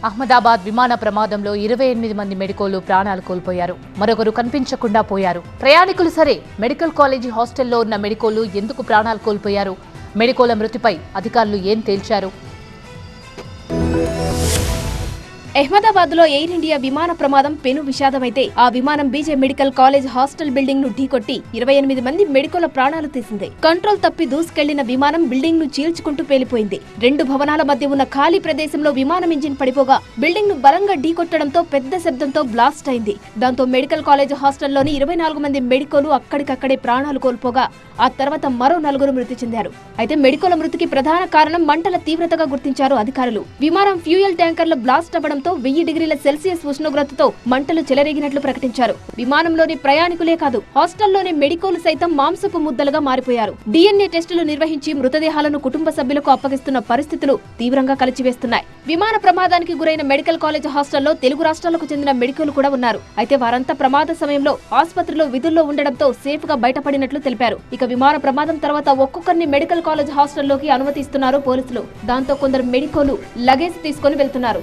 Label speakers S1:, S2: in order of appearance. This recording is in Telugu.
S1: అహ్మదాబాద్ విమాన ప్రమాదంలో 28 మంది మెడికోలు ప్రాణాలు కోల్పోయారు. మరొకరు కనిపించకుండా పోయారు. ప్రయాణికులు సరే, మెడికల్ కాలేజీ హాస్టల్లో ఉన్న మెడికోలు ఎందుకు ప్రాణాలు కోల్పోయారు? మెడికోల మృతిపై అధికారులు ఏం తేల్చారు?
S2: అహ్మదాబాద్ లో ఎయిర్ ఇండియా విమాన ప్రమాదం పెను విషాదమైతే ఆ విమానం బీజే మెడికల్ కాలేజ్ హాస్టల్ బిల్డింగ్ ను ఢీకొట్టి 28 మంది మెడికోల ప్రాణాలు తీసింది. కంట్రోల్ తప్పి దూసుకెళ్లిన విమానం బిల్డింగ్ ను చీల్చుకుంటూ పేలిపోయింది. 2 భవనాల మధ్య ఉన్న ఖాళీ ప్రదేశంలో విమానం ఇంజిన్ పడిపోగా బిల్డింగ్ ను బలంగా ఢీకొట్టడంతో పెద్ద శబ్దంతో బ్లాస్ట్ అయింది. దాంతో మెడికల్ కాలేజ్ హాస్టల్లోని 24 మంది మెడికోలు అక్కడికక్కడే ప్రాణాలు కోల్పోగా ఆ తర్వాత మరో 4 మృతి చెందారు. అయితే మెడికోల మృతికి ప్రధాన కారణం మంటల తీవ్రతగా గుర్తించారు అధికారులు. విమానం ఫ్యూయల్ ట్యాంకర్ల బ్లాస్ట్ అవ్వడం 1000 డిగ్రీల సెల్సియస్ ఉష్ణోగ్రతతో మంటలు చెలరేగినట్లు ప్రకటించారు. విమానంలోని ప్రయాణికులే కాదు, హాస్టల్లోని మెడికోలు సైతం మాంసపు ముద్దలుగా మారిపోయారు. DNA టెస్టులు నిర్వహించి మృతదేహాలను కుటుంబ సభ్యులకు అప్పగిస్తున్న పరిస్థితులు తీవ్రంగా కలిచివేస్తున్నాయి. విమాన ప్రమాదానికి గురైన మెడికల్ కాలేజ్ హాస్టల్లో తెలుగు రాష్ట్రాలకు చెందిన మెడికోలు కూడా ఉన్నారు. అయితే వారంతా ప్రమాద సమయంలో ఆసుపత్రిలో విధుల్లో ఉండడంతో సేఫ్ గా బయటపడినట్లు తెలిపారు. ఇక విమాన ప్రమాదం తర్వాత ఒక్కొక్కరిని మెడికల్ కాలేజ్ హాస్టల్లోకి అనుమతిస్తున్నారు పోలీసులు. దాంతో కొందరు మెడికోలు లగేజ్ తీసుకుని వెళ్తున్నారు.